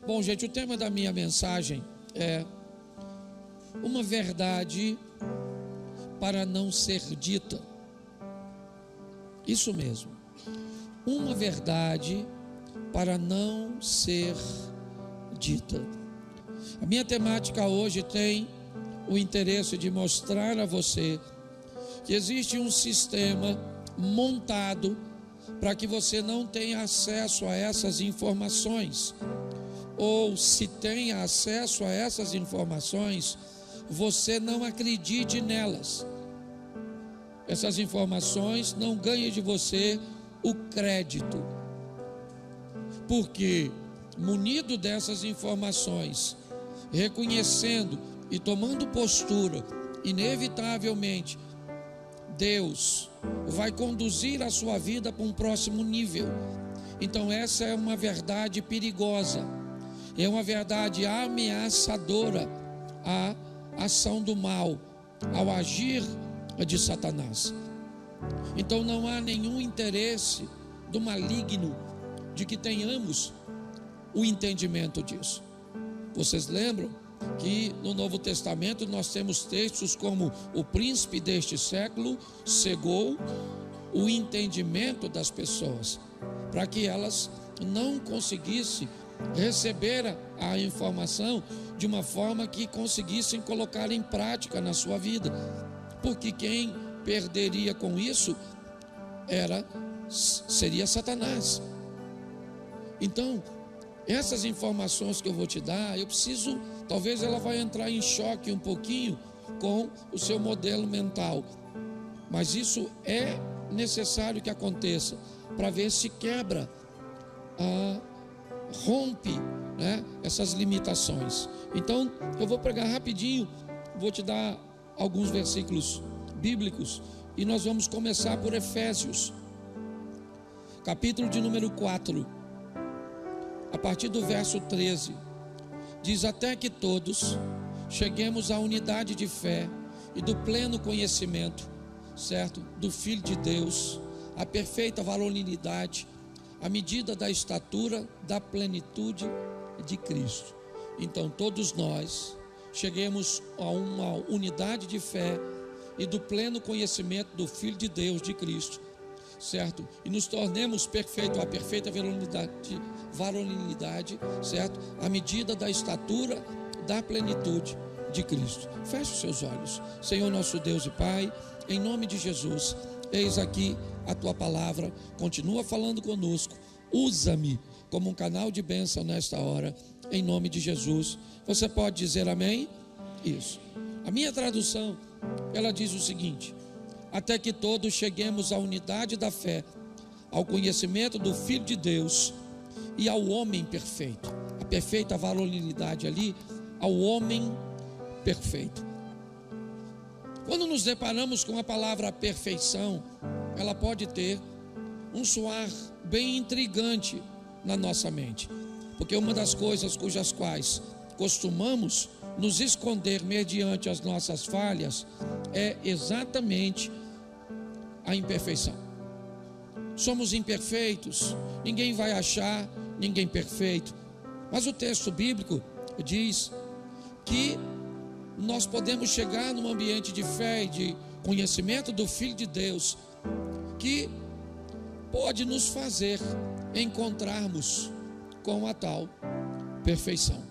Bom, gente, o tema da minha mensagem é uma verdade para não ser dita. Isso mesmo, uma verdade para não ser dita. A minha temática hoje tem o interesse de mostrar a você que existe um sistema montado para que você não tenha acesso a essas informações, ou se tenha acesso a essas informações, você não acredite nelas. Essas informações não ganhem de você o crédito, porque munido dessas informações, reconhecendo e tomando postura, inevitavelmente Deus vai conduzir a sua vida para um próximo nível. Então essa é uma verdade perigosa, é uma verdade ameaçadora à ação do mal, ao agir de Satanás. Então não há nenhum interesse do maligno de que tenhamos o entendimento disso. Vocês lembram que no Novo Testamento nós temos textos como o príncipe deste século cegou o entendimento das pessoas, para que elas não conseguissem receber a informação de uma forma que conseguissem colocar em prática na sua vida, porque quem perderia com isso seria Satanás. Então, essas informações que eu vou te dar, talvez ela vai entrar em choque um pouquinho com o seu modelo mental, mas isso é necessário que aconteça para ver se quebra, rompe, essas limitações. Então eu vou pregar rapidinho, vou te dar alguns versículos bíblicos e nós vamos começar por Efésios, capítulo de número 4, a partir do verso 13, diz: até que todos cheguemos à unidade de fé e do pleno conhecimento, certo? Do Filho de Deus, a perfeita varonilidade, à medida da estatura da plenitude de Cristo. Então todos nós cheguemos a uma unidade de fé e do pleno conhecimento do Filho de Deus, de Cristo, certo? E nos tornemos perfeitos, a perfeita varonilidade, certo? À medida da estatura da plenitude de Cristo. Feche os seus olhos. Senhor nosso Deus e Pai, em nome de Jesus, eis aqui a tua palavra, continua falando conosco, usa-me como um canal de bênção nesta hora, em nome de Jesus. Você pode dizer amém? Isso. A minha tradução, ela diz o seguinte: até que todos cheguemos à unidade da fé, ao conhecimento do Filho de Deus e ao homem perfeito. A perfeita varonilidade ali, ao homem perfeito. Quando nos deparamos com a palavra perfeição, ela pode ter um soar bem intrigante na nossa mente, porque uma das coisas cujas quais costumamos nos esconder mediante as nossas falhas é exatamente a imperfeição. Somos imperfeitos, ninguém vai achar ninguém perfeito, mas o texto bíblico diz que nós podemos chegar num ambiente de fé e de conhecimento do Filho de Deus, que pode nos fazer encontrarmos com a tal perfeição.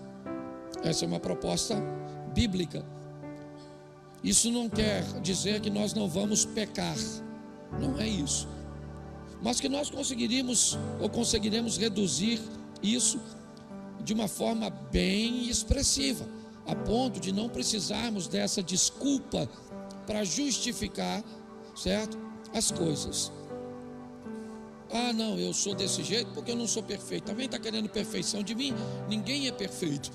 Essa é uma proposta bíblica. Isso não quer dizer que nós não vamos pecar, não é isso, mas que nós conseguiremos reduzir isso de uma forma bem expressiva, a ponto de não precisarmos dessa desculpa para justificar, certo? As coisas. Não, eu sou desse jeito porque eu não sou perfeito. Também está querendo perfeição de mim? Ninguém é perfeito.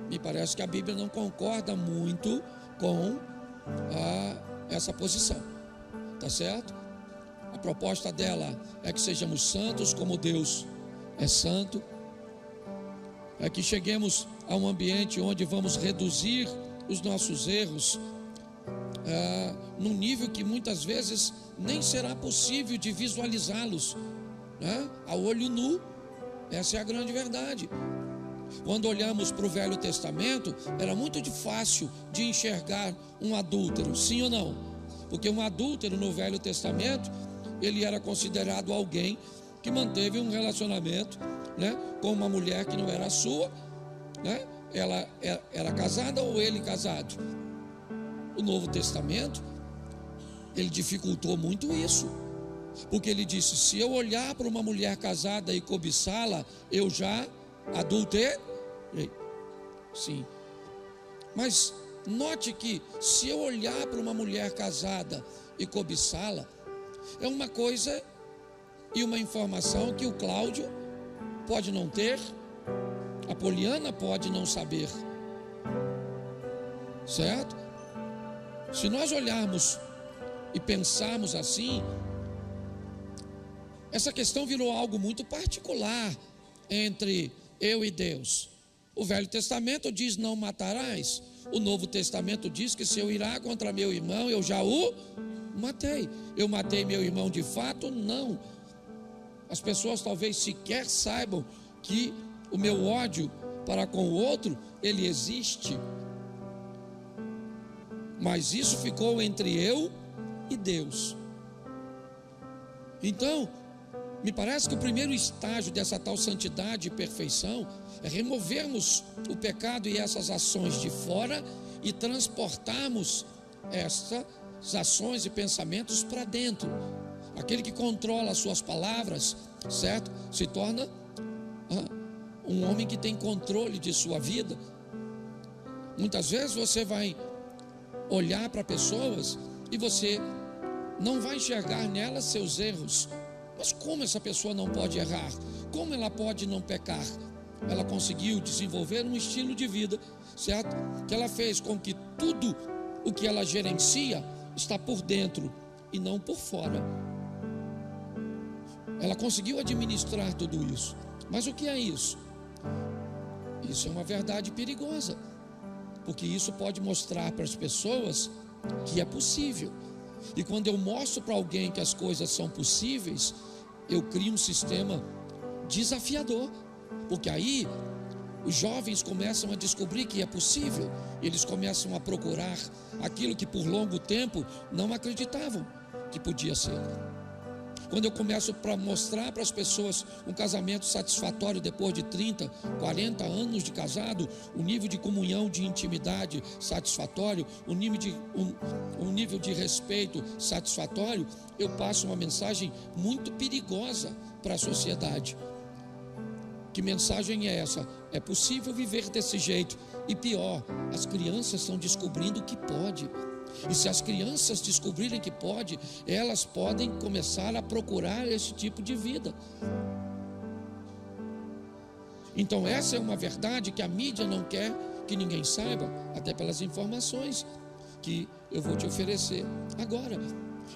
Me parece que a Bíblia não concorda muito com essa posição, tá certo? A proposta dela é que sejamos santos como Deus é santo, é que cheguemos a um ambiente onde vamos reduzir os nossos erros num nível que muitas vezes nem será possível de visualizá-los, a olho nu. Essa é a grande verdade. Quando olhamos para o Velho Testamento, era muito fácil de enxergar um adúltero, sim ou não? Porque um adúltero no Velho Testamento, ele era considerado alguém que manteve um relacionamento, né, com uma mulher que não era sua, né? Ela era casada ou ele casado. O Novo Testamento, ele dificultou muito isso, porque ele disse: se eu olhar para uma mulher casada e cobiçá-la, eu já adulterei. Sim, mas note que se eu olhar para uma mulher casada e cobiçá-la, é uma coisa e uma informação que o Cláudio pode não ter, a Poliana pode não saber, certo? Se nós olharmos e pensarmos assim, essa questão virou algo muito particular entre eu e Deus. O Velho Testamento diz: não matarás. O Novo Testamento diz que se eu irar contra meu irmão, eu já o matei. Eu matei meu irmão de fato? Não. As pessoas talvez sequer saibam que o meu ódio para com o outro, ele existe. Mas isso ficou entre eu e Deus. Então, me parece que o primeiro estágio dessa tal santidade e perfeição é removermos o pecado e essas ações de fora e transportarmos essas ações e pensamentos para dentro. Aquele que controla as suas palavras, certo? Se torna um homem que tem controle de sua vida. Muitas vezes você vai olhar para pessoas e você não vai enxergar nelas seus erros. Mas como essa pessoa não pode errar? Como ela pode não pecar? Ela conseguiu desenvolver um estilo de vida, certo? Que ela fez com que tudo o que ela gerencia está por dentro e não por fora. Ela conseguiu administrar tudo isso. Mas o que é isso? Isso é uma verdade perigosa, porque isso pode mostrar para as pessoas que é possível. E quando eu mostro para alguém que as coisas são possíveis, eu crio um sistema desafiador, porque aí os jovens começam a descobrir que é possível. Eles começam a procurar aquilo que por longo tempo não acreditavam que podia ser. Quando eu começo a mostrar para as pessoas um casamento satisfatório depois de 30, 40 anos de casado, um nível de comunhão, de intimidade satisfatório, um nível de respeito satisfatório, eu passo uma mensagem muito perigosa para a sociedade. Que mensagem é essa? É possível viver desse jeito. E pior, as crianças estão descobrindo que pode. E se as crianças descobrirem que pode, elas podem começar a procurar esse tipo de vida. Então essa é uma verdade que a mídia não quer que ninguém saiba, até pelas informações que eu vou te oferecer agora.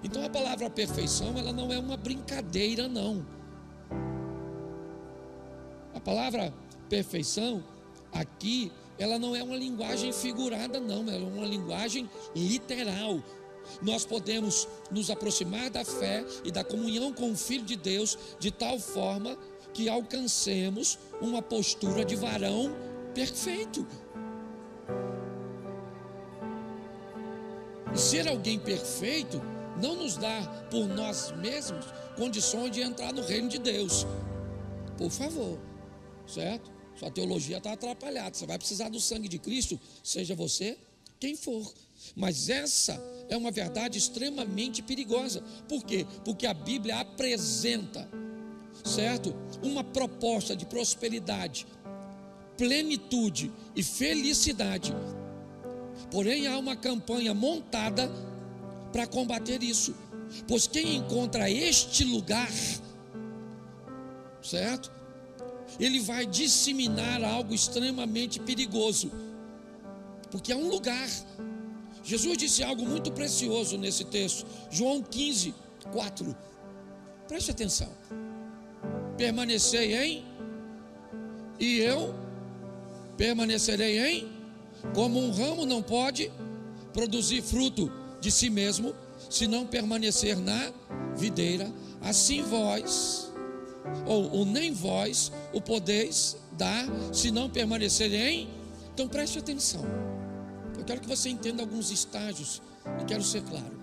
Então a palavra perfeição, ela não é uma brincadeira, não. A palavra perfeição aqui, ela não é uma linguagem figurada, não, ela é uma linguagem literal. Nós podemos nos aproximar da fé e da comunhão com o Filho de Deus de tal forma que alcancemos uma postura de varão perfeito. E ser alguém perfeito não nos dá por nós mesmos condições de entrar no reino de Deus. Por favor, certo? Sua teologia está atrapalhada. Você vai precisar do sangue de Cristo, seja você quem for. Mas essa é uma verdade extremamente perigosa. Por quê? Porque a Bíblia apresenta, certo, uma proposta de prosperidade, plenitude e felicidade. Porém, há uma campanha montada para combater isso. Pois quem encontra este lugar, certo, ele vai disseminar algo extremamente perigoso, porque é um lugar. Jesus disse algo muito precioso nesse texto, João 15, 4. Preste atenção. Permanecei em, e eu permanecerei em. Como um ramo não pode produzir fruto de si mesmo, se não permanecer na videira, assim vós, ou nem vós, o podeis dar se não permanecerem em. Então preste atenção. Eu quero que você entenda alguns estágios e quero ser claro.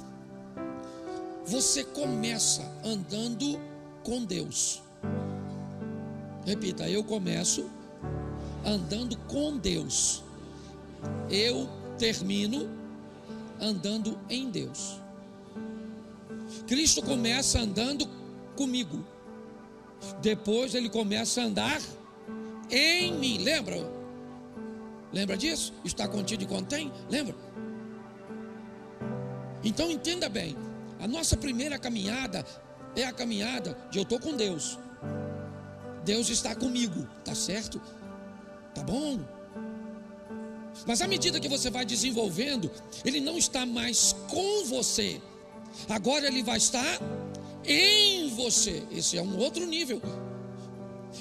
Você começa andando com Deus. Repita, eu começo andando com Deus. Eu termino andando em Deus. Cristo começa andando comigo. Depois ele começa a andar em mim. Lembra? Lembra disso? Está contido e contém? Lembra? Então entenda bem. A nossa primeira caminhada é a caminhada de eu estou com Deus. Deus está comigo, tá certo? Tá bom? Mas à medida que você vai desenvolvendo, Ele não está mais com você. Agora Ele vai estar em você. Esse é um outro nível.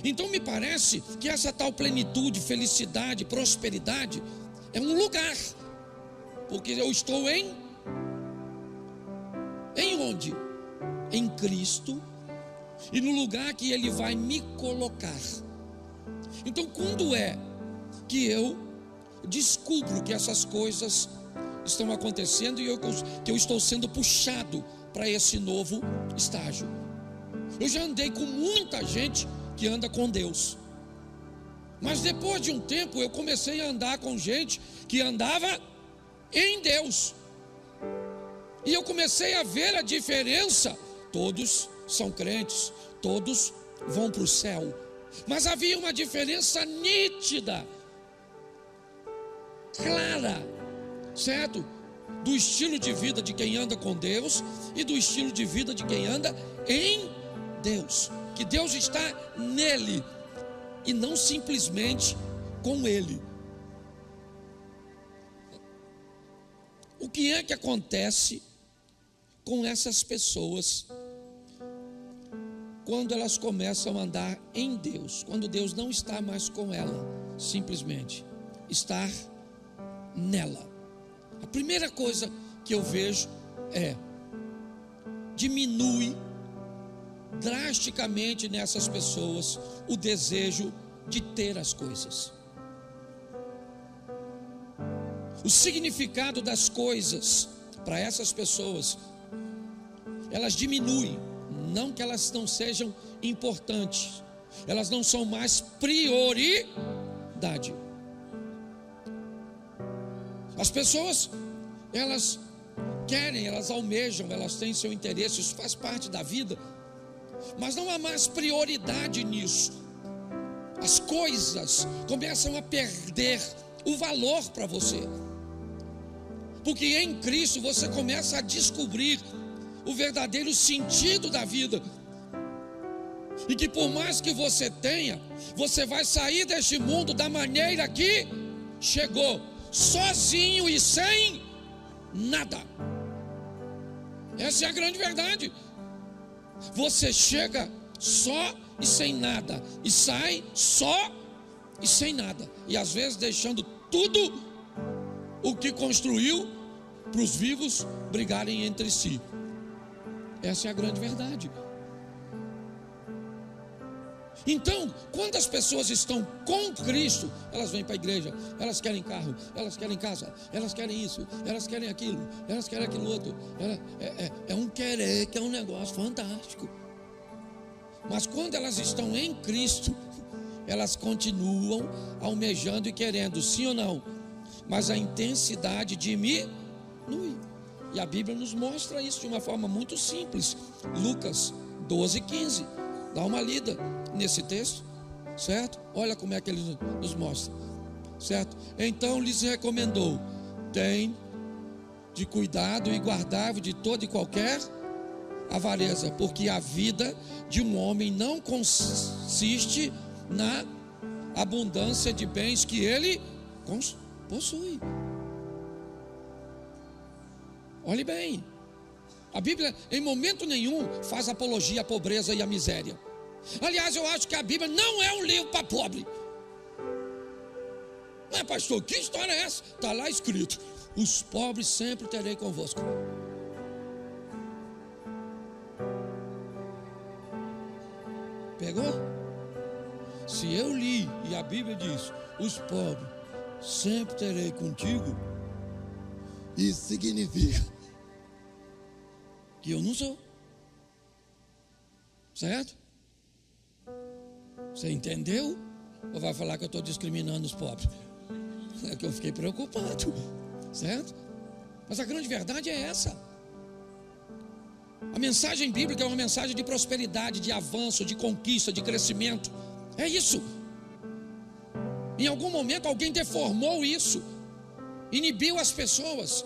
Então me parece que essa tal plenitude, felicidade, prosperidade é um lugar. Porque eu estou em onde? Em Cristo. E no lugar que Ele vai me colocar. Então quando é que eu descubro que essas coisas estão acontecendo e que eu estou sendo puxado para esse novo estágio? Eu já andei com muita gente que anda com Deus, mas depois de um tempo eu comecei a andar com gente que andava em Deus, e eu comecei a ver a diferença. Todos são crentes, todos vão para o céu, mas havia uma diferença nítida, clara, certo? Do estilo de vida de quem anda com Deus e do estilo de vida de quem anda em Deus. Que Deus está nele e não simplesmente com ele. O que é que acontece com essas pessoas quando elas começam a andar em Deus? Quando Deus não está mais com ela, simplesmente estar nela. A primeira coisa que eu vejo é: diminui drasticamente nessas pessoas o desejo de ter as coisas. O significado das coisas para essas pessoas, elas diminuem. Não que elas não sejam importantes, elas não são mais prioridade. As pessoas, elas querem, elas almejam, elas têm seu interesse, isso faz parte da vida, mas não há mais prioridade nisso. As coisas começam a perder o valor para você, porque em Cristo você começa a descobrir o verdadeiro sentido da vida, e que por mais que você tenha, você vai sair deste mundo da maneira que chegou, sozinho e sem nada. Essa é a grande verdade. Você chega só e sem nada, e sai só e sem nada, e às vezes deixando tudo o que construiu para os vivos brigarem entre si. Essa é a grande verdade. Então, quando as pessoas estão com Cristo, elas vêm para a igreja, elas querem carro, elas querem casa, elas querem isso, elas querem aquilo, elas querem aquilo outro. É um querer que é um negócio fantástico. Mas quando elas estão em Cristo, elas continuam almejando e querendo, sim ou não, mas a intensidade diminui. E a Bíblia nos mostra isso de uma forma muito simples. Lucas 12:15. Dá uma lida nesse texto, certo? Olha como é que ele nos mostra, certo? Então lhes recomendou: tem de cuidado e guardar de toda e qualquer avareza, porque a vida de um homem não consiste na abundância de bens que ele possui. Olhe bem, a Bíblia em momento nenhum faz apologia à pobreza e à miséria. Aliás, eu acho que a Bíblia não é um livro para pobre. Mas pastor, que história é essa? Está lá escrito: os pobres sempre terei convosco. Pegou? Se eu li e a Bíblia diz: os pobres sempre terei contigo, isso significa que eu não sou. Certo? Você entendeu? Ou vai falar que eu estou discriminando os pobres? É que eu fiquei preocupado. Certo? Mas a grande verdade é essa. A mensagem bíblica é uma mensagem de prosperidade, de avanço, de conquista, de crescimento. É isso. Em algum momento alguém deformou isso, inibiu as pessoas,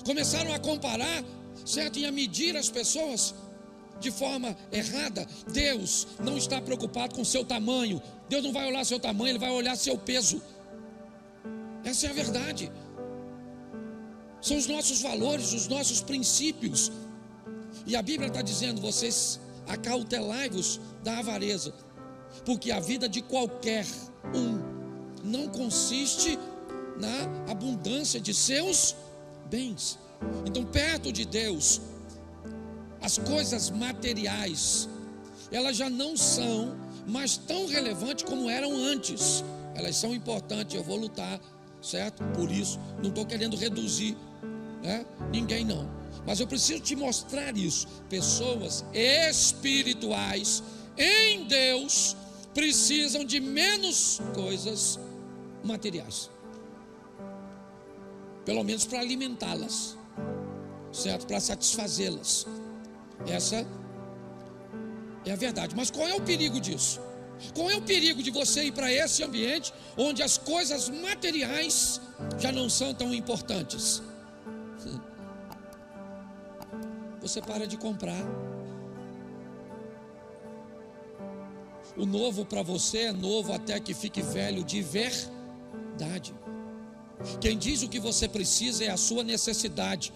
começaram a comparar, certo? E a medir as pessoas de forma errada. Deus não está preocupado com o seu tamanho. Deus não vai olhar seu tamanho, Ele vai olhar seu peso. Essa é a verdade. São os nossos valores, os nossos princípios. E a Bíblia está dizendo: vocês acautelai-vos da avareza, porque a vida de qualquer não consiste na abundância de seus bens. Então, perto de Deus, as coisas materiais, elas já não são mais tão relevantes como eram antes. Elas são importantes, eu vou lutar, certo? Por isso, não estou querendo reduzir, né? Ninguém não. Mas eu preciso te mostrar isso. Pessoas espirituais em Deus precisam de menos coisas materiais, pelo menos para alimentá-las, certo? Para satisfazê-las. Essa é a verdade. Mas qual é o perigo disso? Qual é o perigo de você ir para esse ambiente onde as coisas materiais já não são tão importantes? Você para de comprar. O novo para você é novo até que fique velho de verdade. Quem diz o que você precisa é a sua necessidade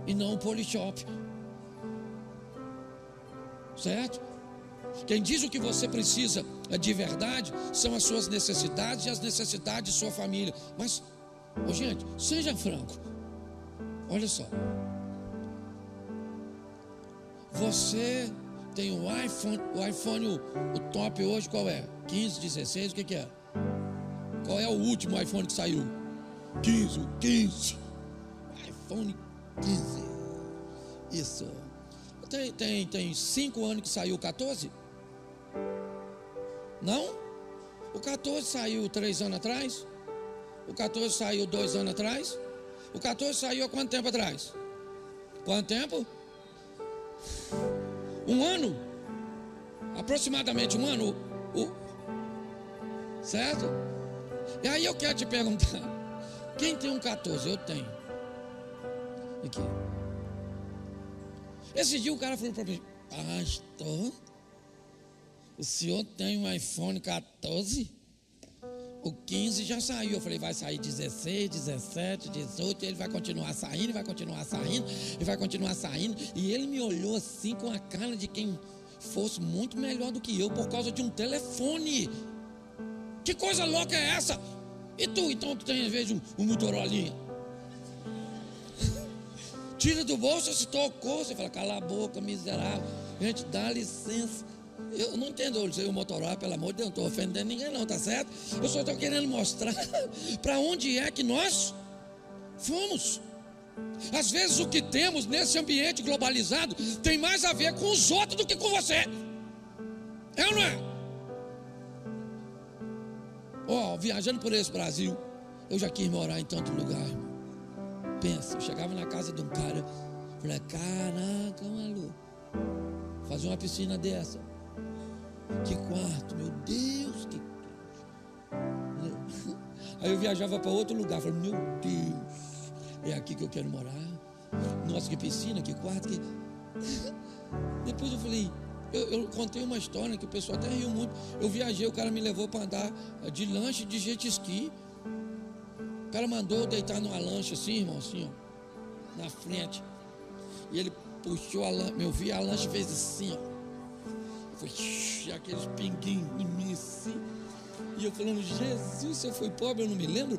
e não o Polishop. Certo? Quem diz o que você precisa de verdade são as suas necessidades e as necessidades de sua família. Mas, gente, seja franco. Olha só. Você tem o iPhone, o top hoje qual é? 15, 16, o que é? Qual é o último iPhone que saiu? 15. iPhone 15. Isso. Tem 5 anos que saiu o 14? Não? O 14 saiu 3 anos atrás? O 14 saiu 2 anos atrás? O 14 saiu há quanto tempo atrás? Quanto tempo? 1 ano? Aproximadamente 1 ano? Certo? E aí eu quero te perguntar: quem tem um 14? Eu tenho. Aqui. Esse dia o cara falou para mim: pastor, o senhor tem um iPhone 14? O 15 já saiu. Eu falei: vai sair 16, 17, 18. Ele vai continuar saindo, vai continuar saindo, e vai continuar saindo. E ele me olhou assim com a cara de quem fosse muito melhor do que eu por causa de um telefone. Que coisa louca é essa? E tu, então, tu tem às vezes um Motorolinha? Tira do bolso, se tocou, você fala: cala a boca, miserável. Gente, dá licença. Eu não entendo o Motorola, pelo amor de Deus, não estou ofendendo ninguém não, tá certo? Eu só estou querendo mostrar para onde é que nós fomos. Às vezes o que temos nesse ambiente globalizado tem mais a ver com os outros do que com você. É ou não é? Viajando por esse Brasil, eu já quis morar em tanto lugar, irmão. Pensa, eu chegava na casa de um cara, falei: caraca, maluco, fazer uma piscina dessa. Que quarto, meu Deus, que... Aí eu viajava para outro lugar, falei: meu Deus, é aqui que eu quero morar. Nossa, que piscina, que quarto, que... Depois eu falei, eu contei uma história que o pessoal até riu muito. Eu viajei, o cara me levou para andar de lanche de jet ski. O cara mandou eu deitar numa lancha assim, irmão, assim, ó, na frente. E ele puxou a lancha, eu vi a lancha, fez assim, ó. Foi aqueles pinguinhos em mim assim. E eu falando: Jesus, se eu fui pobre, eu não me lembro.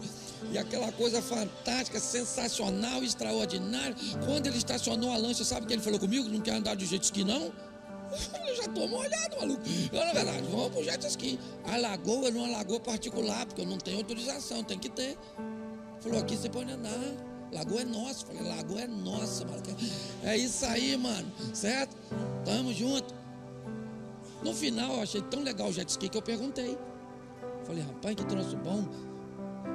E aquela coisa fantástica, sensacional, extraordinária. Quando ele estacionou a lancha, sabe o que ele falou comigo? Não quer andar de jet ski não? Eu já tô molhado, maluco. Eu, na verdade, vamos pro jet ski. A lagoa não é uma lagoa particular, porque eu não tenho autorização, tem que ter. Falou, aqui você pode andar. Lagoa é nossa. Falei, lagoa é nossa, maluco. É isso aí, mano, certo? Tamo junto. No final, eu achei tão legal o jet ski que eu perguntei. Falei, rapaz, que troço bom.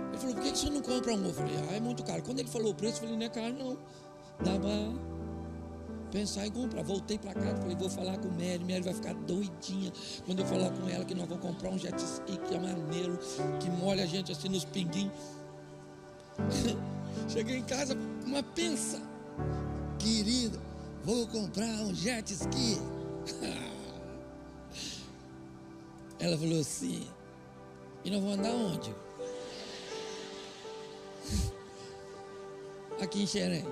Ele falou, por que você não compra um? Eu falei, é muito caro. Quando ele falou o preço, eu falei, não é caro não. Dá pra pensar em comprar. Voltei pra casa, falei, vou falar com Mary. Mary vai ficar doidinha quando eu falar com ela que nós vamos comprar um jet ski que é maneiro, que molha a gente assim nos pinguinhos. Cheguei em casa, mas pensa, querida, vou comprar um jet ski. Ela falou assim, e nós vamos andar onde? Aqui em Xerém.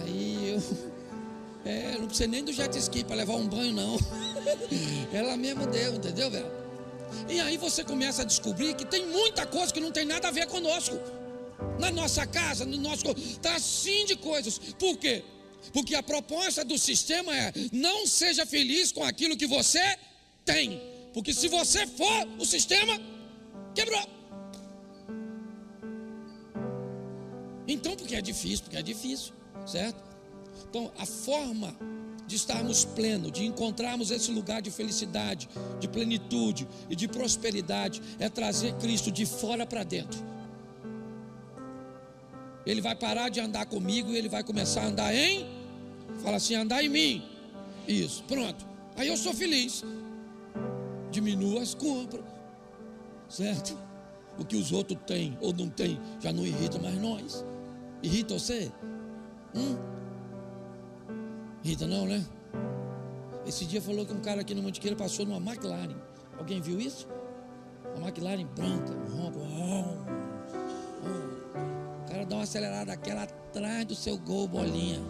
Aí eu não precisei nem do jet ski para levar um banho não. Ela mesmo deu, entendeu, velho? E aí você começa a descobrir que tem muita coisa que não tem nada a ver conosco. Na nossa casa, no nosso... Está assim de coisas. Por quê? Porque a proposta do sistema é: não seja feliz com aquilo que você tem. Porque se você for, o sistema quebrou. Então, porque é difícil, certo? Então, a forma de estarmos plenos, de encontrarmos esse lugar de felicidade, de plenitude e de prosperidade, é trazer Cristo de fora para dentro. Ele vai parar de andar comigo e ele vai começar a andar fala assim, andar em mim. Isso, pronto. Aí eu sou feliz. Diminuo as compras, certo? O que os outros têm ou não têm já não irrita mais nós. Irrita você? Irrita não, né? Esse dia falou que um cara aqui no Mantiqueira passou numa McLaren. Alguém viu isso? Uma McLaren branca, o cara dá uma acelerada daquela atrás do seu gol, bolinha.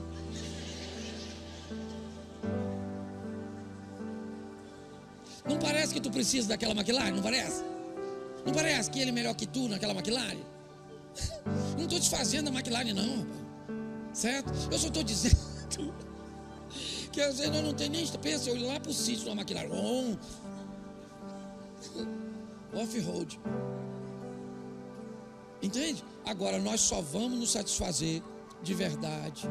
Não parece que tu precisa daquela McLaren? Não parece? Não parece que ele é melhor que tu naquela McLaren? Não estou desfazendo a McLaren não, rapaz. Certo? Eu só estou dizendo que às vezes nós não tem nem... Pensa, eu ir lá para o sítio da McLaren. Off-road. Entende? Agora nós só vamos nos satisfazer de verdade.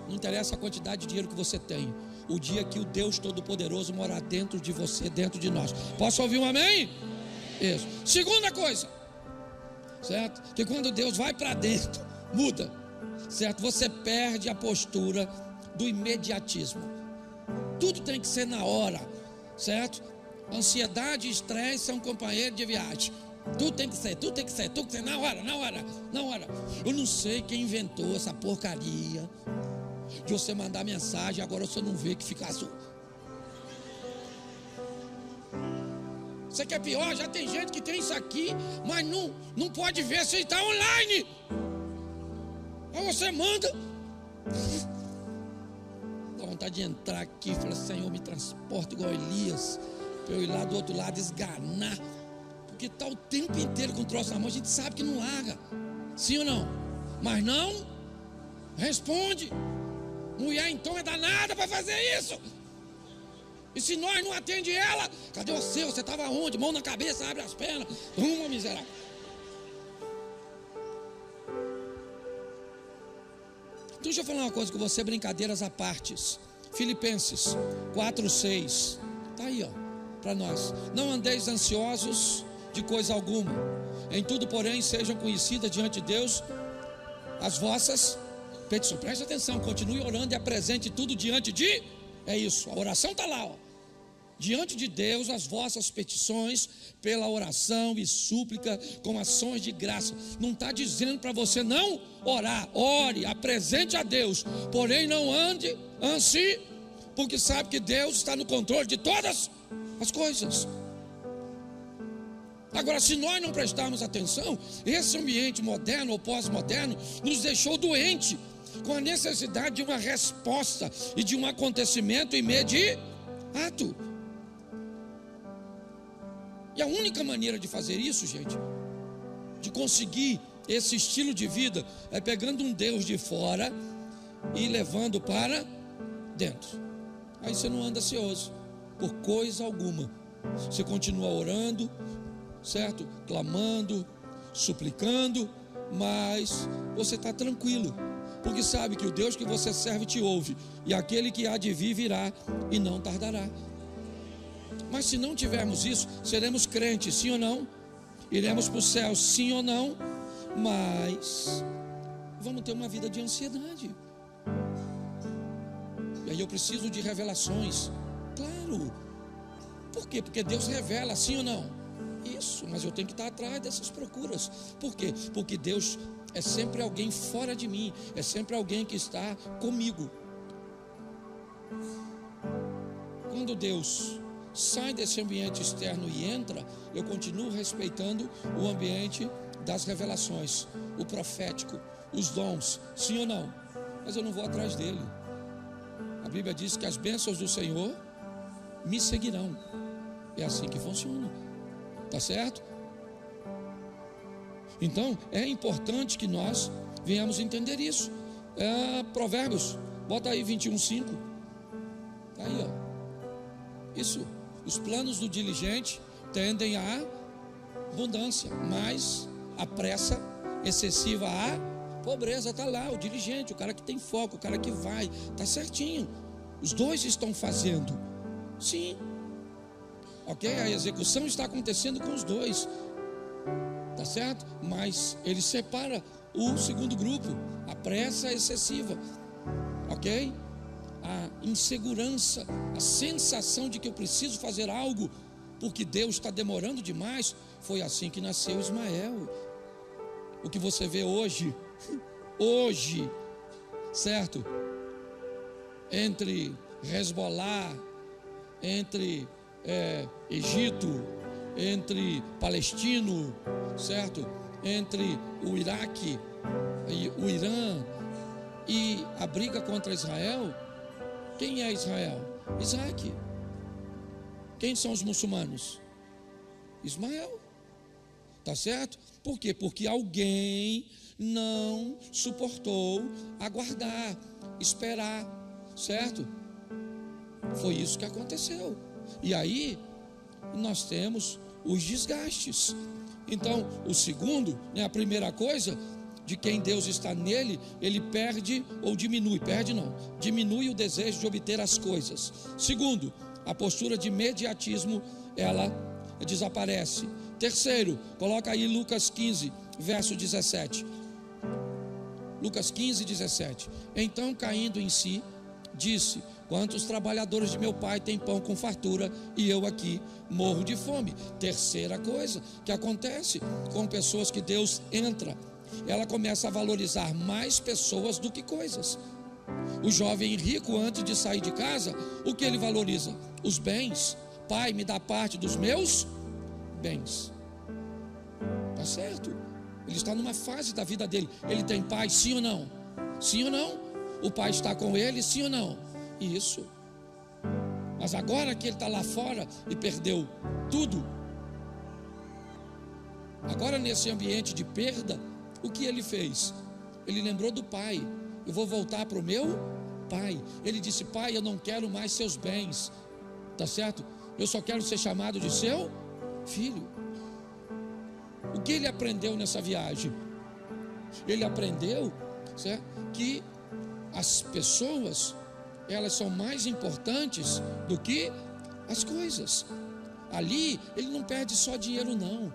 Não interessa a quantidade de dinheiro que você tem. O dia que o Deus Todo-Poderoso morar dentro de você, dentro de nós. Posso ouvir um amém? Isso. Segunda coisa, certo? Que quando Deus vai para dentro, muda, certo? Você perde a postura do imediatismo. Tudo tem que ser na hora, certo? Ansiedade e estresse são companheiros de viagem. Tudo tem que ser na hora. Eu não sei quem inventou essa porcaria de você mandar mensagem, agora você não vê que fica azul. Você quer pior? Já tem gente que tem isso aqui, mas não pode ver se está online. Aí você manda. Dá vontade de entrar aqui e falar, Senhor, me transporta igual Elias, para eu ir lá do outro lado esganar. Porque está o tempo inteiro com o troço na mão, a gente sabe que não larga. Sim ou não? Mas não responde. Mulher então é danada para fazer isso. E se nós não atende ela, cadê você? Você estava onde? Mão na cabeça, abre as pernas. Uma miserável. Então deixa eu falar uma coisa com você, brincadeiras à parte. Filipenses 4:6. Está aí, ó, para nós. Não andeis ansiosos de coisa alguma. Em tudo, porém, sejam conhecidas diante de Deus as vossas petições. Preste atenção, continue orando e apresente tudo diante de... É isso, a oração está lá, ó. Diante de Deus as vossas petições pela oração e súplica com ações de graça. Não está dizendo para você não orar. Ore, apresente a Deus, porém não ande ansi, porque sabe que Deus está no controle de todas as coisas. Agora, se nós não prestarmos atenção, esse ambiente moderno ou pós-moderno nos deixou doente, com a necessidade de uma resposta e de um acontecimento imediato. E a única maneira de fazer isso, gente, de conseguir esse estilo de vida é pegando um Deus de fora e levando para dentro. Aí você não anda ansioso por coisa alguma. Você continua orando, certo? Clamando, suplicando, mas você está tranquilo, porque sabe que o Deus que você serve te ouve, e aquele que há de vir virá e não tardará. Mas se não tivermos isso, seremos crentes, sim ou não? Iremos para o céu, sim ou não? Mas vamos ter uma vida de ansiedade. E aí eu preciso de revelações. Claro. Por quê? Porque Deus revela, sim ou não? Isso, mas eu tenho que estar atrás dessas procuras. Por quê? Porque Deus é sempre alguém fora de mim, é sempre alguém que está comigo. Quando Deus sai desse ambiente externo e entra, eu continuo respeitando o ambiente das revelações, o profético, os dons, sim ou não? Mas eu não vou atrás dele. A Bíblia diz que as bênçãos do Senhor me seguirão. É assim que funciona. Tá certo? Então, é importante que nós venhamos entender isso. Provérbios, bota aí 21:5. Tá aí, ó. Isso. Os planos do diligente tendem à abundância, mas a pressa excessiva à pobreza. Está lá, o diligente, o cara que tem foco, o cara que vai, está certinho. Os dois estão fazendo, sim, ok? A execução está acontecendo com os dois, tá certo? Mas ele separa o segundo grupo, a pressa excessiva, ok? A insegurança, a sensação de que eu preciso fazer algo porque Deus está demorando demais. Foi assim que nasceu Ismael. O que você vê hoje, certo? Entre Hezbollah, entre Egito, entre palestino, certo? Entre o Iraque e o Irã e a briga contra Israel. Quem é Israel? Isaac. Quem são os muçulmanos? Ismael. Tá certo? Por quê? Porque alguém não suportou aguardar, esperar, certo? Foi isso que aconteceu. E aí nós temos os desgastes. Então, o segundo, a primeira coisa, de quem Deus está nele, ele perde ou diminui, diminui o desejo de obter as coisas. Segundo, a postura de imediatismo, ela desaparece. Terceiro, coloca aí Lucas 15, verso 17. Lucas 15, 17. Então, caindo em si, disse: quantos trabalhadores de meu pai têm pão com fartura e eu aqui morro de fome. Terceira coisa que acontece com pessoas que Deus entra, ela começa a valorizar mais pessoas do que coisas. O jovem rico, antes de sair de casa, o que ele valoriza? Os bens. Pai, me dá parte dos meus bens. Tá certo? Ele está numa fase da vida dele. Ele tem pai, sim ou não? Sim ou não? O pai está com ele, sim ou não? Isso. Mas agora que ele está lá fora e perdeu tudo, agora nesse ambiente de perda, o que ele fez? Ele lembrou do pai. Eu vou voltar para o meu pai. Ele disse: pai, eu não quero mais seus bens. Tá certo? Eu só quero ser chamado de seu filho. O que ele aprendeu nessa viagem? Ele aprendeu, certo, que as pessoas, elas são mais importantes do que as coisas. Ali ele não perde só dinheiro, não.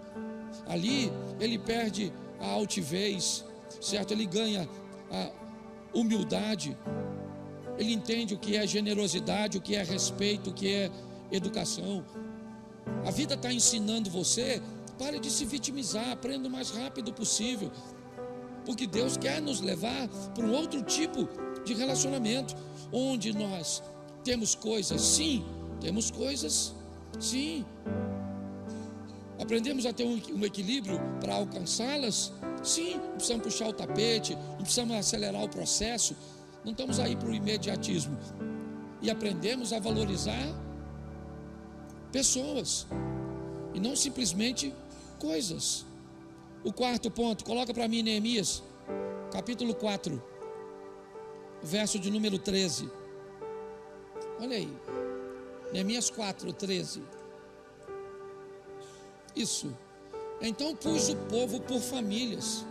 Ali ele perde a altivez, certo? Ele ganha a humildade. Ele entende o que é generosidade, o que é respeito, o que é educação. A vida está ensinando você: pare de se vitimizar, aprenda o mais rápido possível, porque Deus quer nos levar para um outro tipo de relacionamento, onde nós temos coisas, sim, temos coisas, sim, aprendemos a ter um equilíbrio para alcançá-las, sim, não precisamos puxar o tapete, não precisamos acelerar o processo, não estamos aí para o imediatismo, e aprendemos a valorizar pessoas, e não simplesmente coisas. O quarto ponto, coloca para mim Neemias, capítulo 4, verso de número 13. Olha aí, Neemias 4, 13. Isso. Então pus o povo por famílias,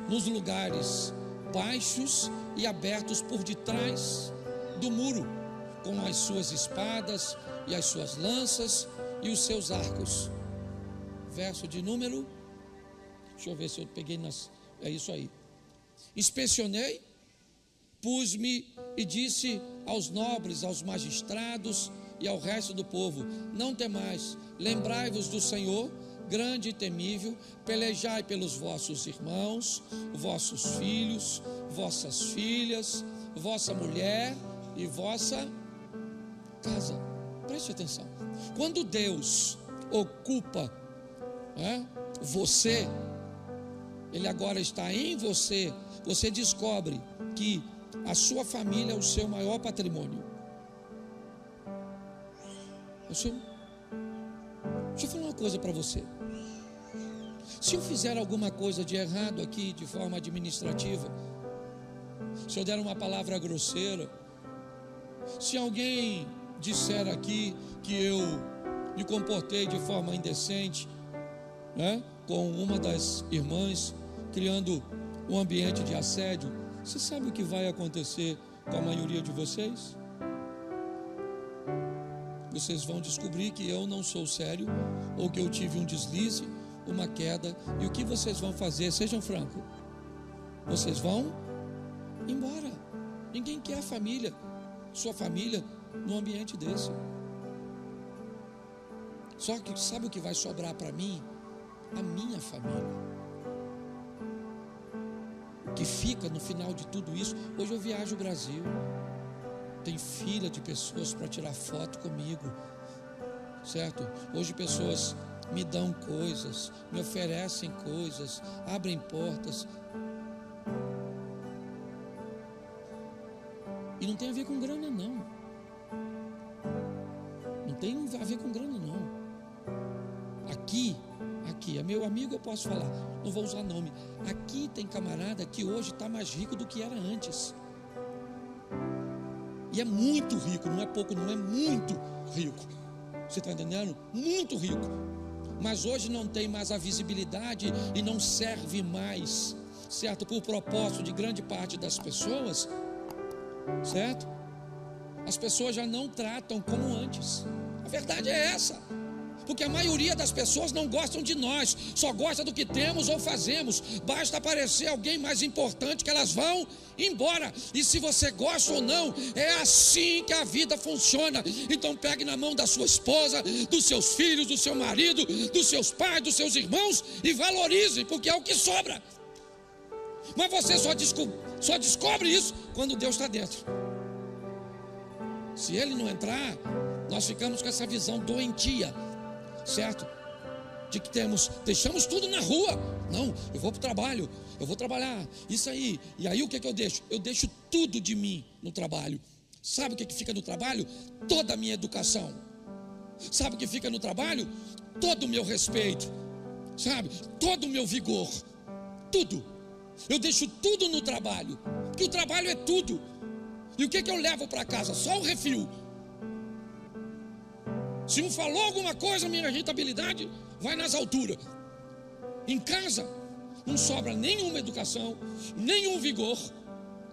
nos lugares baixos e abertos por detrás do muro, com as suas espadas e as suas lanças e os seus arcos. Verso de número, deixa eu ver se eu peguei é isso aí. Inspecionei, pus-me e disse aos nobres, aos magistrados e ao resto do povo: não temais, lembrai-vos do Senhor, grande e temível, pelejai pelos vossos irmãos, vossos filhos, vossas filhas, vossa mulher e vossa casa. Preste atenção. Quando Deus ocupa você, Ele agora está em você, você descobre que a sua família é o seu maior patrimônio. Deixa eu falar uma coisa para você. Se eu fizer alguma coisa de errado aqui, de forma administrativa, se eu der uma palavra grosseira, se alguém disser aqui que eu me comportei de forma indecente, com uma das irmãs, criando um ambiente de assédio, você sabe o que vai acontecer com a maioria de vocês? Vocês vão descobrir que eu não sou sério, ou que eu tive um deslize, uma queda, e o que vocês vão fazer? Sejam francos, vocês vão embora. Ninguém quer a família, sua família, num ambiente desse. Só que sabe o que vai sobrar para mim? A minha família. O que fica no final de tudo isso? Hoje eu viajo o Brasil, tem fila de pessoas para tirar foto comigo, certo? Hoje pessoas me dão coisas, me oferecem coisas, abrem portas, e não tem a ver com grana não, não tem a ver com grana não. Aqui, é meu amigo, eu posso falar, não vou usar nome. Aqui tem camarada que hoje está mais rico do que era antes, e é muito rico, não é pouco, não é muito rico. Você está entendendo? Muito rico. Mas hoje não tem mais a visibilidade e não serve mais, certo? Por propósito de grande parte das pessoas, certo? As pessoas já não tratam como antes. A verdade é essa. Porque a maioria das pessoas não gostam de nós, só gosta do que temos ou fazemos. Basta aparecer alguém mais importante que elas vão embora. E se você gosta ou não, é assim que a vida funciona. Então pegue na mão da sua esposa, dos seus filhos, do seu marido, dos seus pais, dos seus irmãos e valorize, porque é o que sobra. Mas você só descobre isso quando Deus está dentro. Se Ele não entrar, nós ficamos com essa visão doentia, certo? De que deixamos tudo na rua. Não, eu vou para o trabalho, eu vou trabalhar, isso aí. E aí o que eu deixo? Eu deixo tudo de mim no trabalho. Sabe o que fica no trabalho? Toda a minha educação. Sabe o que fica no trabalho? Todo o meu respeito, sabe? Todo o meu vigor, tudo. Eu deixo tudo no trabalho, porque o trabalho é tudo. E o que eu levo para casa? Só o refil. Se um falou alguma coisa, minha rentabilidade vai nas alturas. Em casa não sobra nenhuma educação, nenhum vigor,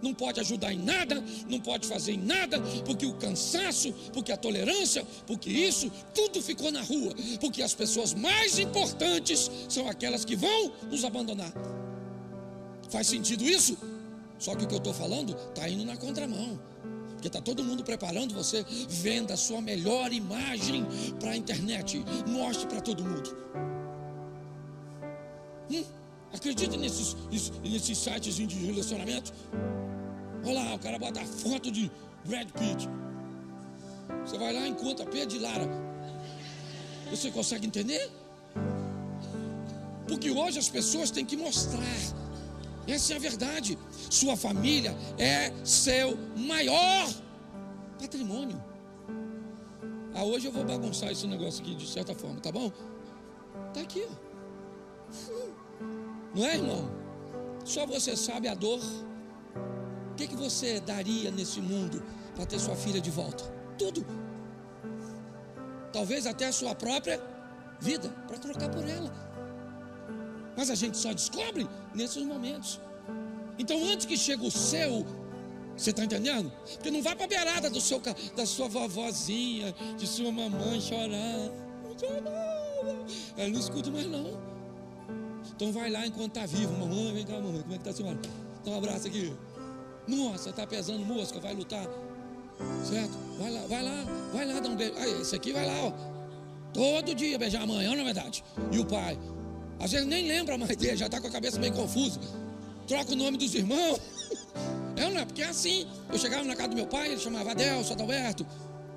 não pode ajudar em nada, não pode fazer em nada, porque o cansaço, porque a tolerância, porque isso, tudo ficou na rua, porque as pessoas mais importantes são aquelas que vão nos abandonar. Faz sentido isso? Só que o que eu estou falando está indo na contramão. Porque está todo mundo preparando você. Venda a sua melhor imagem para a internet. Mostre para todo mundo. Acredita nesses sites de relacionamento? Olha lá, o cara bota a foto de Brad Pitt. Você vai lá e encontra Pedro de Lara. Você consegue entender? Porque hoje as pessoas têm que mostrar. Essa é a verdade. Sua família é seu maior patrimônio. Hoje eu vou bagunçar esse negócio aqui de certa forma, tá bom? Tá aqui, ó. Não é, irmão? Só você sabe a dor. O que você daria nesse mundo para ter sua filha de volta? Tudo. Talvez até a sua própria vida, para trocar por ela. Mas a gente só descobre nesses momentos. Então, antes que chegue o seu, você está entendendo? Porque não vai para a beirada da sua vovozinha, de sua mamãe chorar. Ela não escuta mais não. Então vai lá enquanto está vivo. Mamãe, vem cá, mamãe, como é que está a senhora? Dá um abraço aqui. Nossa, está pesando mosca, vai lutar. Certo? Vai lá dar um beijo. Aí, esse aqui vai lá, ó. Todo dia beijar a mãe, não é verdade? E o pai? Às vezes nem lembra mais dele, já está com a cabeça meio confusa. Troca o nome dos irmãos. Não é? Porque é assim. Eu chegava na casa do meu pai, ele chamava Adelso, Adalberto,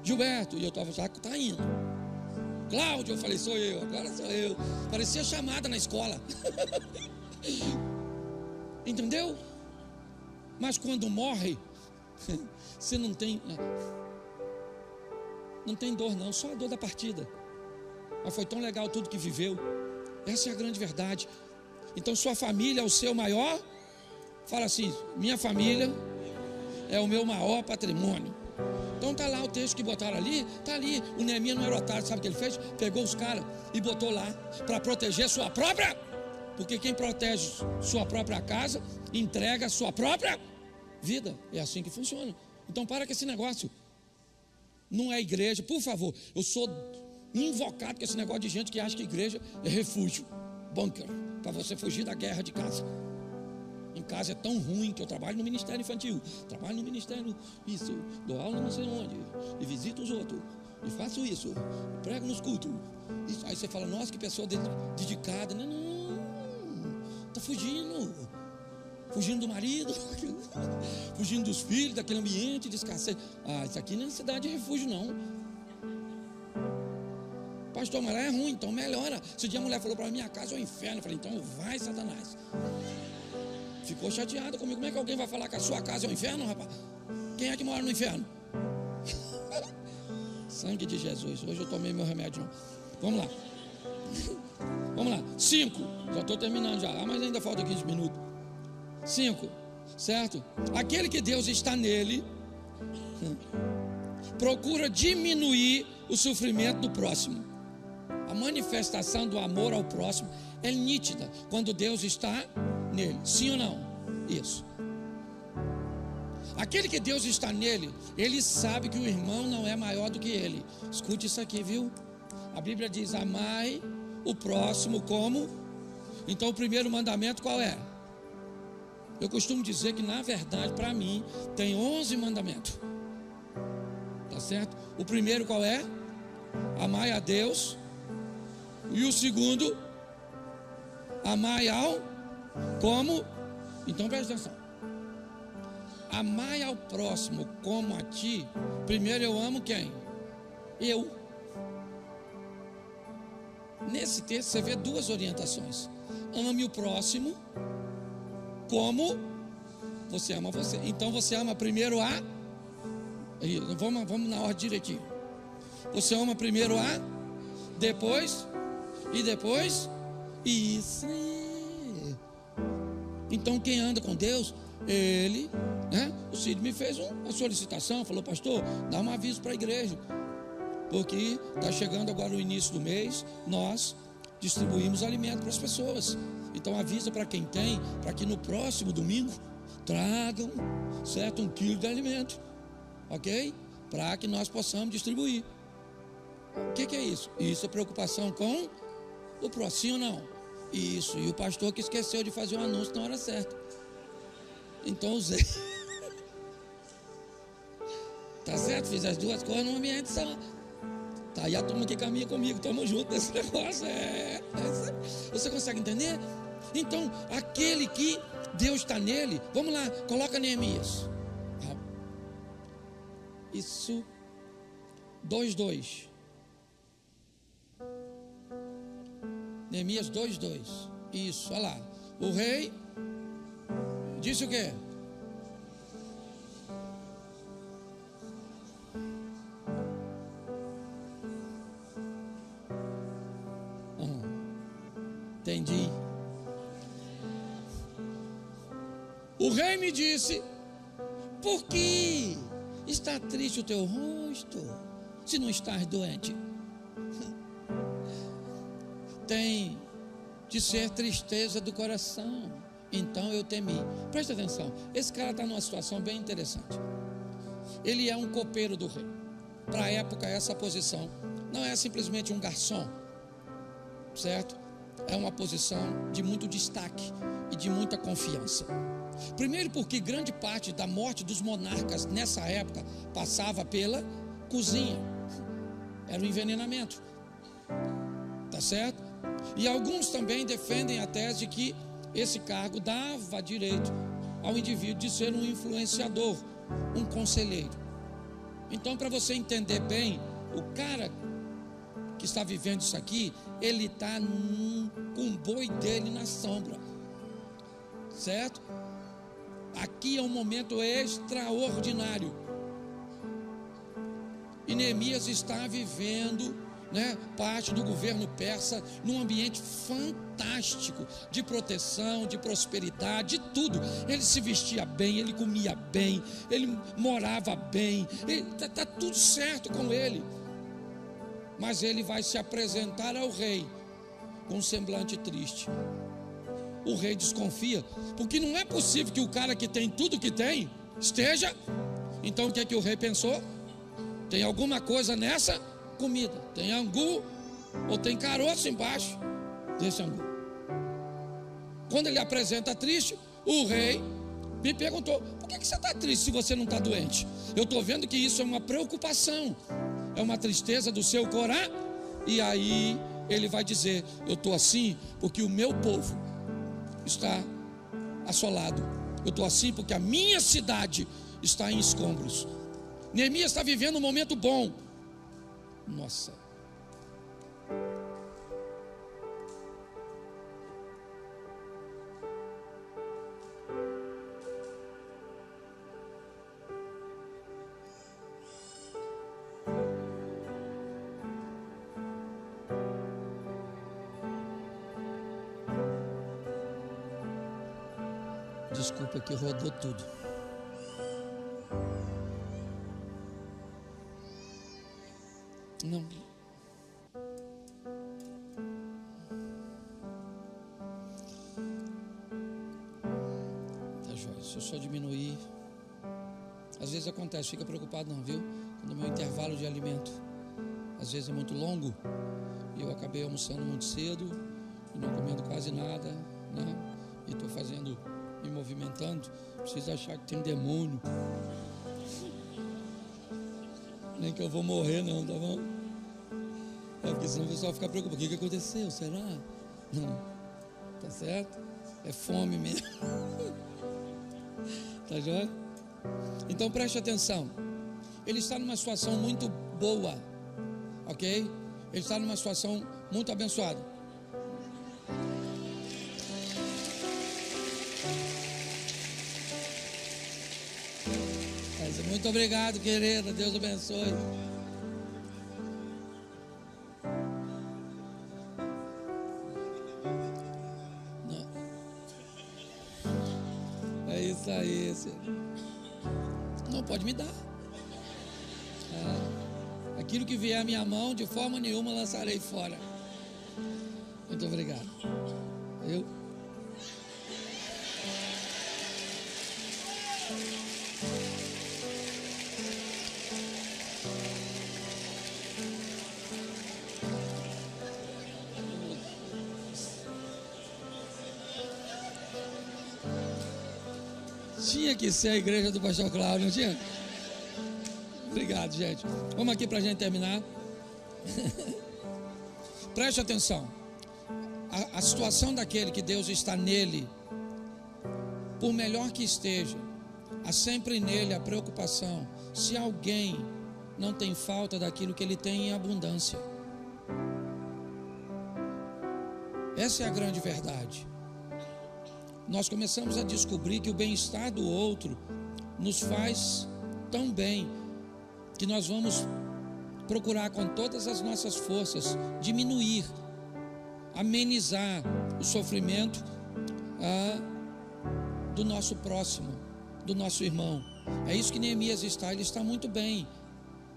Gilberto, e eu estava já tá indo. Cláudio, eu falei, sou eu, agora sou eu. Parecia chamada na escola. Entendeu? Mas quando morre, você não tem dor não, só a dor da partida. Mas foi tão legal tudo que viveu. Essa é a grande verdade. Então sua família é o seu maior. Fala assim, minha família é o meu maior patrimônio. Então está lá o texto que botaram ali, está ali. O Neemias não era otário, sabe o que ele fez? Pegou os caras e botou lá para proteger sua própria. Porque quem protege sua própria casa, entrega a sua própria vida. É assim que funciona. Então para com esse negócio. Não é igreja, por favor. Eu sou invocado com esse negócio de gente que acha que igreja é refúgio, bunker, para você fugir da guerra de casa. Em casa é tão ruim que eu trabalho no ministério infantil, trabalho no ministério isso, dou aula não sei onde, e visito os outros, e faço isso, prego nos cultos. Isso. Aí você fala, nossa, que pessoa dedicada. Não, está fugindo do marido, fugindo dos filhos, daquele ambiente de escassez. Isso aqui não é cidade de refúgio não. Pastor, mas lá é ruim, então melhora. Esse dia a mulher falou para mim, minha casa é o inferno. Eu falei, então vai, Satanás. Ficou chateada comigo. Como é que alguém vai falar que a sua casa é o inferno, rapaz? Quem é que mora no inferno? Sangue de Jesus. Hoje eu tomei meu remédio. Vamos lá. 5. Já estou terminando já. Mas ainda falta 15 minutos. 5. Certo? Aquele que Deus está nele procura diminuir o sofrimento do próximo. A manifestação do amor ao próximo é nítida quando Deus está nele. Sim ou não? Isso. Aquele que Deus está nele, ele sabe que o irmão não é maior do que ele. Escute isso aqui, viu? A Bíblia diz, amai o próximo como? Então o primeiro mandamento qual é? Eu costumo dizer que na verdade para mim tem 11 mandamentos. Tá certo? O primeiro qual é? Amai a Deus. E o segundo, amai ao como? Então presta atenção. Amai ao próximo como a ti. Primeiro eu amo quem? Eu. Nesse texto você vê duas orientações. Ame o próximo como você ama você. Então você ama primeiro a. Vamos na ordem direitinho. Você ama primeiro a, depois e depois isso. Então quem anda com Deus, ele, né? O Cid me fez uma solicitação, falou, pastor, dá um aviso para a igreja, porque está chegando agora o início do mês, nós distribuímos alimento para as pessoas. Então avisa para quem tem, para que no próximo domingo tragam, certo, 1 quilo de alimento, ok? Para que nós possamos distribuir. O que é isso? Isso é preocupação com o próximo, sim ou não? Isso, e o pastor que esqueceu de fazer o anúncio na hora certa. Então usei. Tá certo? Fiz as duas coisas num ambiente só. Tá aí a turma que caminha comigo, estamos juntos nesse negócio. Você consegue entender? Então, aquele que Deus está nele, vamos lá, coloca Neemias. Isso, 2:2. Neemias 2:2. Isso, olha lá. O rei disse o quê? Entendi. O rei me disse: por que está triste o teu rosto, se não estás doente? Tem de ser tristeza do coração. Então eu temi. Presta atenção, esse cara está numa situação bem interessante. Ele é um copeiro do rei. Para a época, essa posição não é simplesmente um garçom, certo? É uma posição de muito destaque e de muita confiança. Primeiro porque grande parte da morte dos monarcas nessa época passava pela cozinha. Era o envenenamento. Tá certo? E alguns também defendem a tese de que esse cargo dava direito ao indivíduo de ser um influenciador, um conselheiro. Então, para você entender bem, o cara que está vivendo isso aqui, ele está com o boi dele na sombra, certo? Aqui é um momento extraordinário. E Neemias está vivendo, parte do governo persa num ambiente fantástico de proteção, de prosperidade, de tudo. Ele se vestia bem, ele comia bem, ele morava bem, está tudo certo com ele. Mas ele vai se apresentar ao rei com um semblante triste. O rei desconfia, porque não é possível que o cara que tem tudo que tem esteja. Então o que é que o rei pensou? Tem alguma coisa nessa comida, tem angu ou tem caroço embaixo desse angu. Quando ele apresenta triste, o rei me perguntou: por que você está triste se você não está doente? Eu estou vendo que isso é uma preocupação, é uma tristeza do seu coração. E aí ele vai dizer: eu estou assim porque o meu povo está assolado, eu estou assim porque a minha cidade está em escombros. Neemias está vivendo um momento bom. Nossa. Desculpa que rodou tudo. Não. Tá jóia. Se eu só diminuir. Às vezes acontece, fica preocupado não, viu? Quando o meu intervalo de alimento às vezes é muito longo, e eu acabei almoçando muito cedo e não comendo quase nada, e estou fazendo, me movimentando. Precisa achar que tem demônio. Nem que eu vou morrer não, tá bom? Porque senão o pessoal fica preocupado. O que aconteceu? Será? Não. Tá certo? É fome mesmo. Tá joia? Então preste atenção. Ele está numa situação muito boa. Ok? Ele está numa situação muito abençoada. Muito obrigado, querida. Deus abençoe. É isso aí, senhor. Não pode me dar. Aquilo que vier à minha mão, de forma nenhuma lançarei fora. Muito obrigado. Tinha que ser a igreja do pastor Cláudio, não tinha? Obrigado, gente. Vamos aqui para a gente terminar. Preste atenção. A situação daquele que Deus está nele, por melhor que esteja, há sempre nele a preocupação se alguém não tem falta daquilo que ele tem em abundância. Essa é a grande verdade. Nós começamos a descobrir que o bem-estar do outro nos faz tão bem que nós vamos procurar com todas as nossas forças diminuir, amenizar o sofrimento do nosso próximo, do nosso irmão. É isso que Neemias está, ele está muito bem,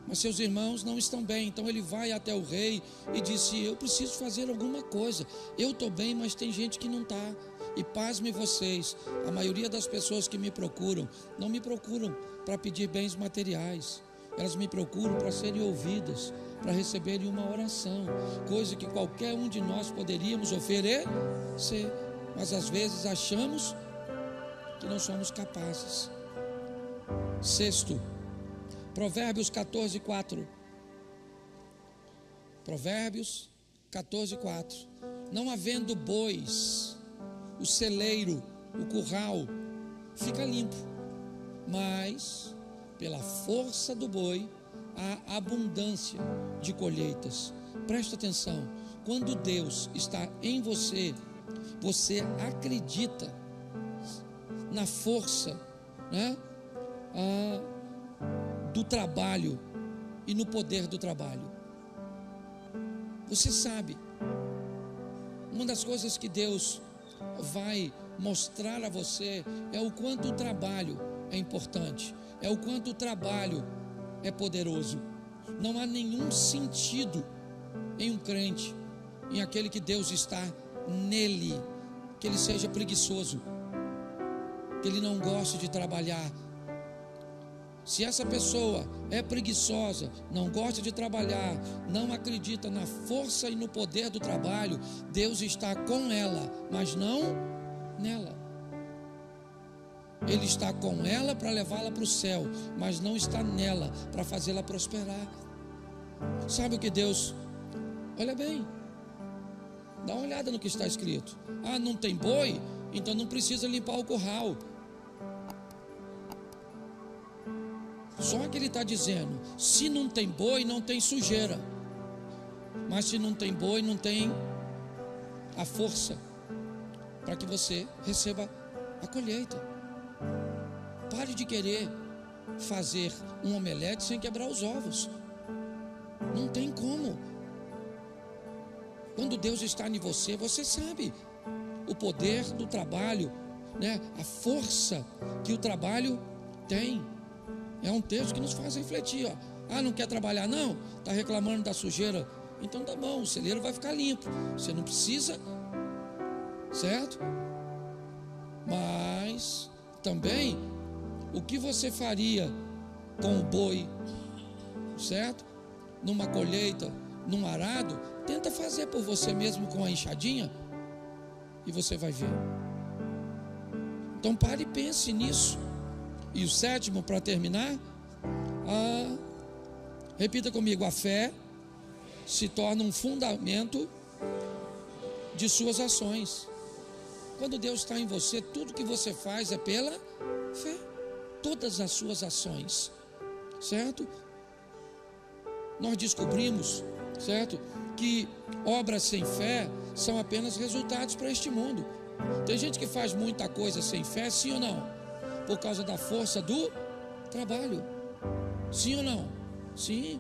mas seus irmãos não estão bem. Então ele vai até o rei e disse: eu preciso fazer alguma coisa, eu estou bem, mas tem gente que não está. E pasme vocês, a maioria das pessoas que me procuram, não me procuram para pedir bens materiais, elas me procuram para serem ouvidas, para receberem uma oração, coisa que qualquer um de nós poderíamos oferecer, mas às vezes achamos que não somos capazes. Sexto, Provérbios 14:4. Provérbios 14:4. Não havendo bois, o celeiro, o curral fica limpo, mas pela força do boi há abundância de colheitas. Presta atenção, quando Deus está em você, você acredita na força, né, do trabalho e no poder do trabalho. Você sabe, uma das coisas que Deus vai mostrar a você é o quanto o trabalho é importante, é o quanto o trabalho é poderoso. Não há nenhum sentido em um crente, em aquele que Deus está nele, que ele seja preguiçoso, que ele não goste de trabalhar. Se essa pessoa é preguiçosa, não gosta de trabalhar, não acredita na força e no poder do trabalho, Deus está com ela, mas não nela. Ele está com ela para levá-la para o céu, mas não está nela para fazê-la prosperar. Sabe o que Deus... Olha bem, dá uma olhada no que está escrito. Ah, não tem boi? Então não precisa limpar o curral. Só que ele está dizendo, se não tem boi, não tem sujeira. Mas se não tem boi, não tem a força para que você receba a colheita. Pare de querer fazer um omelete sem quebrar os ovos. Não tem como. Quando Deus está em você, você sabe o poder do trabalho, né? A força que o trabalho tem. É um texto que nos faz refletir, ó. Ah, não quer trabalhar não? Está reclamando da sujeira? Então tá bom, o celeiro vai ficar limpo. Você não precisa, certo? Mas também, o que você faria com o boi, certo? Numa colheita, num arado, tenta fazer por você mesmo com a enxadinha e você vai ver. Então pare e pense nisso. E o sétimo, para terminar, repita comigo: a fé se torna um fundamento de suas ações. Quando Deus está em você, tudo que você faz é pela fé. Todas as suas ações, certo? Nós descobrimos, certo, que obras sem fé são apenas resultados para este mundo. Tem gente que faz muita coisa sem fé, sim ou não? Por causa da força do trabalho. Sim ou não? Sim.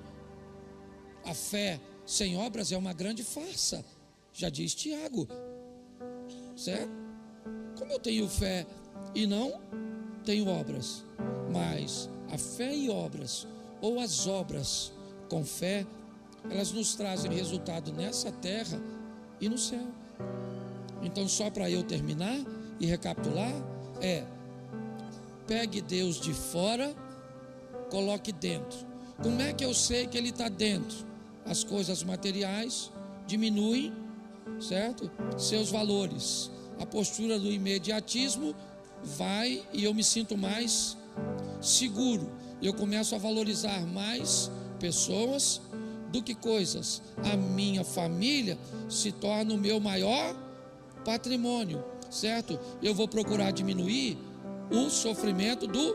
A fé sem obras é uma grande farsa, já diz Tiago, certo? Como eu tenho fé e não tenho obras, mas a fé e obras, ou as obras com fé, elas nos trazem resultado nessa terra e no céu. Então, só para eu terminar e recapitular, pegue Deus de fora, coloque dentro. Como é que eu sei que Ele está dentro? As coisas materiais diminuem, certo? Seus valores. A postura do imediatismo vai e eu me sinto mais seguro. Eu começo a valorizar mais pessoas do que coisas. A minha família se torna o meu maior patrimônio, certo? Eu vou procurar diminuir o sofrimento do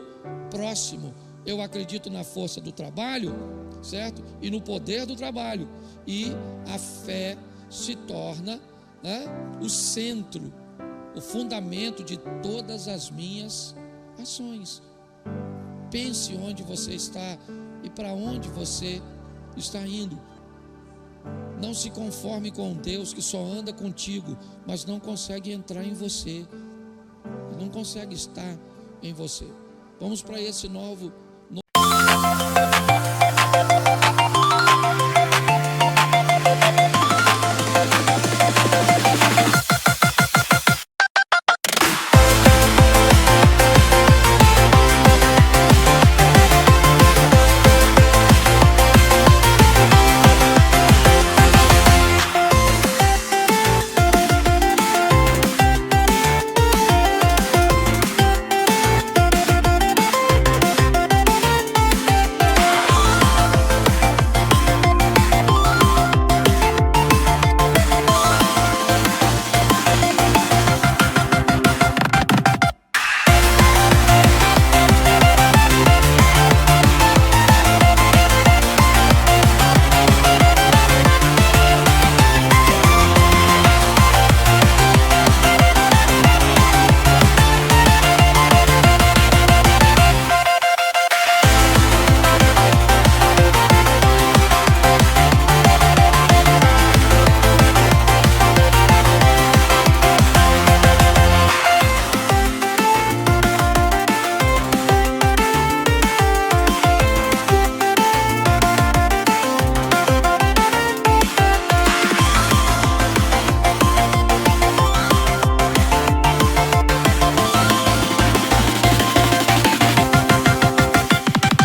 próximo. Eu acredito na força do trabalho, certo? E no poder do trabalho. E a fé se torna, né, o centro, o fundamento de todas as minhas ações. Pense onde você está e para onde você está indo. Não se conforme com um Deus que só anda contigo, mas não consegue entrar em você. não consegue estar em você. Vamos para esse novo